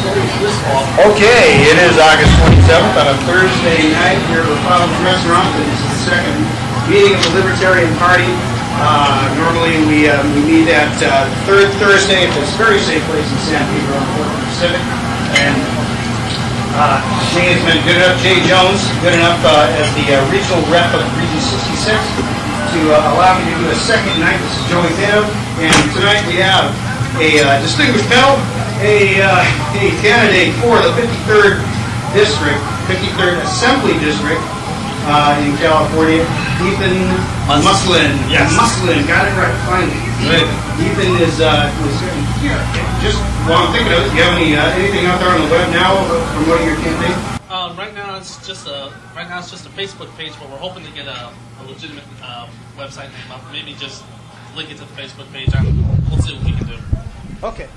Okay, it is August 27th on a Thursday night here at Republic's Restaurant. This is the second meeting of the Libertarian Party. Normally we meet at third Thursday at this very safe place in San Pedro on 4th Pacific. And Jay has been good enough, Jay Jones, good enough as the regional rep of Region 66 to allow me to do a second night. This is Joey Tatum, and tonight we have a distinguished panel, a candidate for the 53rd District, 53rd Assembly District in California, Ethan Muslin. Yes. Muslin, got it right, finally. Right. Ethan is here. Just while I'm thinking of it, do you have anything out there on the web now promoting your campaign? Right now it's just a Facebook page, but we're hoping to get a legitimate website name up. Maybe just link it to the Facebook page. We'll see what we can do. Okay.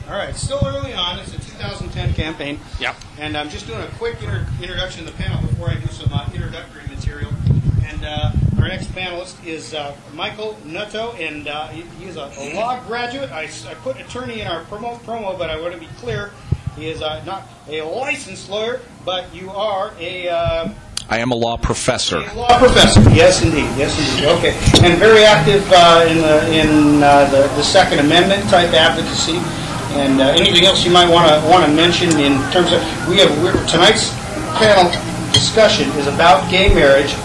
All right. Still early on. It's a 2010 campaign. Yep. And I'm just doing a quick introduction to the panel before I do some introductory material. And our next panelist is Michael Nutto, and he is a law graduate. I put attorney in our promo, but I want to be clear. He is not a licensed lawyer, but you are a... I am a law professor. A law professor, yes indeed. Okay, and very active in the Second Amendment type advocacy, and anything else you might want to mention in terms of tonight's panel discussion is about gay marriage.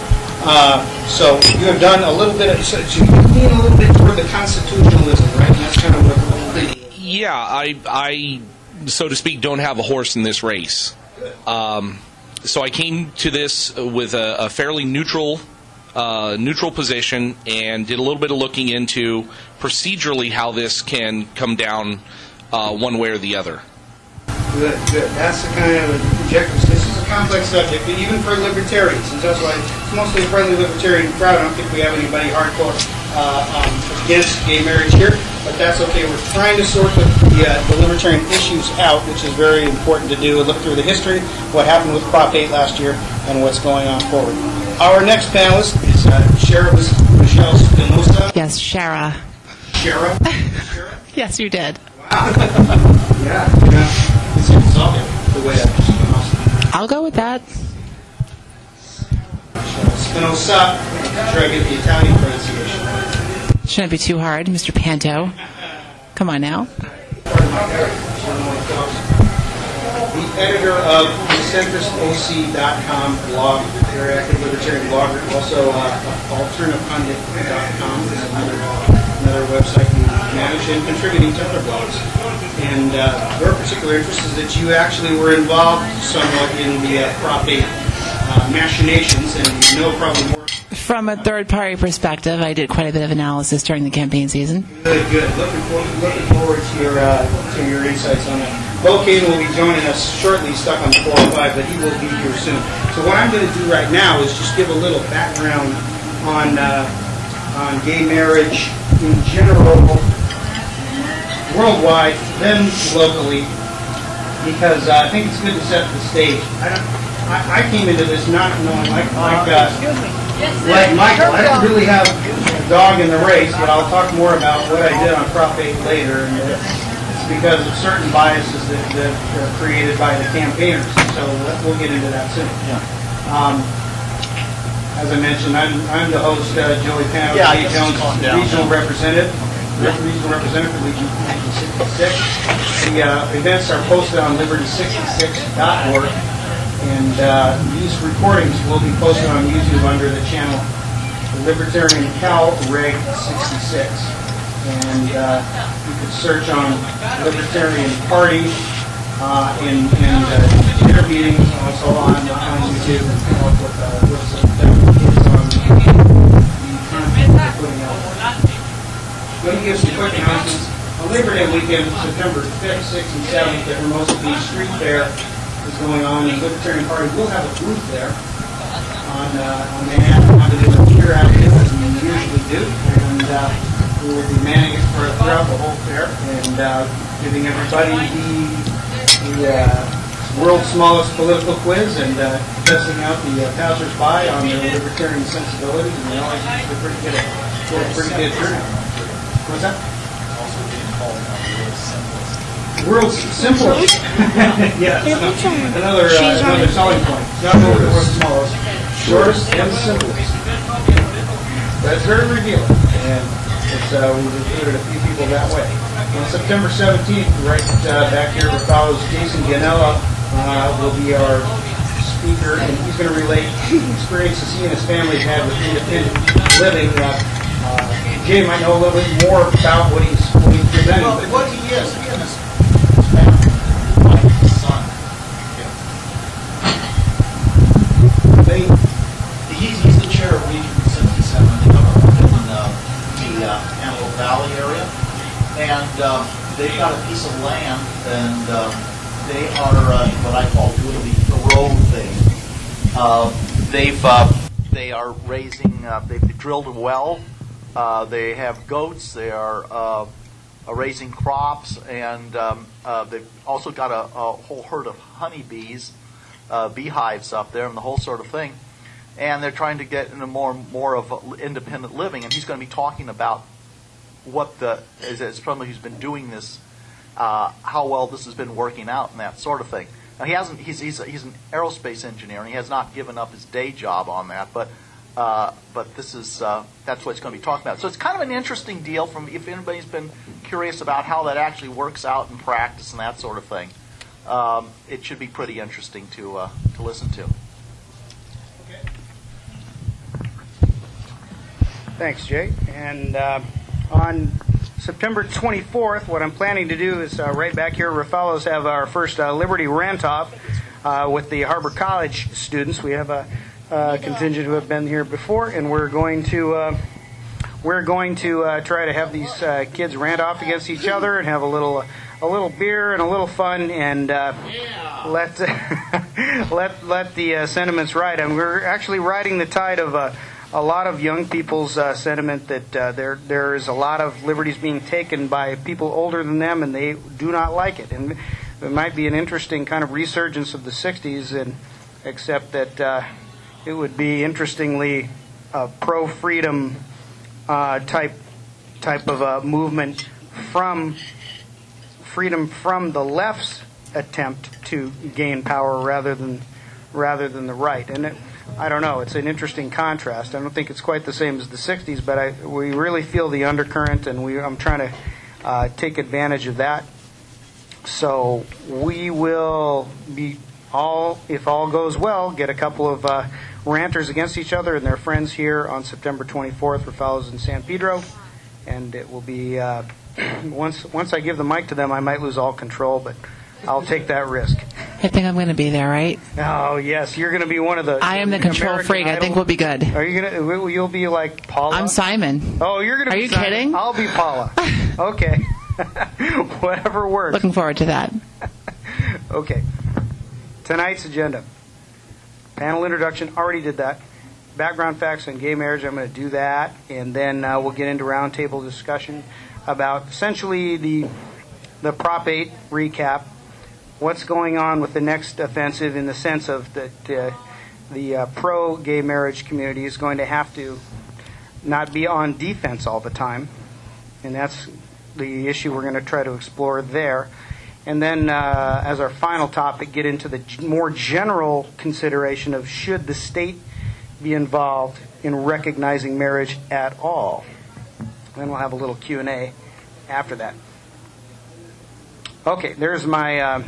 So you have done a little bit of you lean a little bit toward the constitutionalism, right? And that's kind of what. Yeah, I so to speak don't have a horse in this race. So I came to this with a fairly neutral position and did a little bit of looking into procedurally how this can come down one way or the other. Good. That's the kind of objective. This is a complex subject, even for libertarians. And that's why it's mostly a friendly libertarian crowd. I don't think we have anybody hardcore against gay marriage here, but that's okay. We're trying to sort the libertarian issues out, which is very important to do, and look through the history, what happened with Prop 8 last year, and what's going on forward. Our next panelist is Sheriff Michelle Spinoza. Yes, Shara. Shara? Yes, you did. Wow. Yeah. It's insulting the way that Spinoza. I'll go with that. Spinoza. Try to get the Italian pronunciation. Shouldn't be too hard, Mr. Panto. Come on now. The editor of CentristOC.com blog, very active libertarian blogger, also AlternativePundit.com is another website you manage, and contributing to other blogs. And your particular interest is that you actually were involved somewhat in the Prop 8 machinations, and you know probably more. From a third-party perspective, I did quite a bit of analysis during the campaign season. Good. Looking forward to your insights on that. Bo Caden will be joining us shortly, stuck on 405, but he will be here soon. So what I'm going to do right now is just give a little background on gay marriage in general, worldwide, then locally, because I think it's good to set the stage. I came into this not knowing like Michael, I don't really have a dog in the race, but I'll talk more about what I did on Prop 8 later, and it's because of certain biases that are created by the campaigners. So we'll get into that soon. Yeah. As I mentioned, I'm the host, Joey Pano, Jay Jones, regional representative for Region 66. The events are posted on liberty66.org. And these recordings will be posted on YouTube under the channel Libertarian Cal Reg 66. And you could search on Libertarian Party in Twitter meetings, also on YouTube, and come up with some kids on the content we're putting out. Let me give some quick announcements. On Labor Day weekend, September 5th, 6th, and 7th, at Hermosa Beach Street Fair is going on. The Libertarian Party will have a booth there on Manhattan Avenue and Pier Avenue, as we usually do, and we will be manning it throughout the whole fair and giving everybody the world's smallest political quiz and testing out the passers-by on their libertarian sensibilities, and they always usually pretty good turnout. What's that? World's simplest. Yes. Another selling point. It's not only the world's smallest, shortest, and simplest. But it's very revealing, and we've included a few people that way. On September 17th, right back here, the follows Jason Ganella will be our speaker, and he's going to relate experiences he and his family have had with independent living. Jay might know a little bit more about what he's presenting. Well, what he is, he and his family, like his son. He's the chair of Region 67 in the Antelope Valley area, and they've got a piece of land, and they are what I call doing the road thing. They are raising. They've drilled a well. They have goats. They are raising crops, and they've also got a whole herd of honeybees, beehives up there, and the whole sort of thing. And they're trying to get into more of independent living. And he's going to be talking about what as somebody who's been doing this, how well this has been working out and that sort of thing. Now he's an aerospace engineer, and he has not given up his day job on that, but this is that's what it's going to be talking about. So it's kind of an interesting deal. From if anybody's been curious about how that actually works out in practice and that sort of thing, it should be pretty interesting to listen to. Okay. Thanks, Jay. And on September 24th, what I'm planning to do is right back here, Raffalos have our first Liberty Rant-Off with the Harbor College students. We have a contingent who have been here before, and we're going to try to have these kids rant off against each other and have a little beer and a little fun, and let the sentiments ride. And we're actually riding the tide of a lot of young people's sentiment that there is a lot of liberties being taken by people older than them, and they do not like it. And it might be an interesting kind of resurgence of the 60s, and except that it would be interestingly a pro-freedom type of a movement from freedom from the left's attempt to gain power rather than the right. And I don't know. It's an interesting contrast. I don't think it's quite the same as the 60s, but we really feel the undercurrent, and I'm trying to take advantage of that. So we will be if all goes well, get a couple of ranters against each other and their friends here on September 24th for fellows in San Pedro, and it will be once I give the mic to them, I might lose all control, but I'll take that risk. I think I'm going to be there, right? Oh yes, you're going to be one of the. I am the control American freak. Idol. I think we'll be good. Are you gonna? You'll be like Paula. I'm Simon. Oh, you're gonna. Are be you Simon. kidding? I'll be Paula. Okay. Whatever works. Looking forward to that. Okay. Tonight's agenda. Panel introduction. Already did that. Background facts on gay marriage. I'm going to do that, and then we'll get into roundtable discussion about essentially the Prop 8 recap. What's going on with the next offensive in the sense of that the pro-gay marriage community is going to have to not be on defense all the time, and that's the issue we're going to try to explore there. And then as our final topic, get into the more general consideration of should the state be involved in recognizing marriage at all. Then we'll have a little Q&A after that. Okay, there's my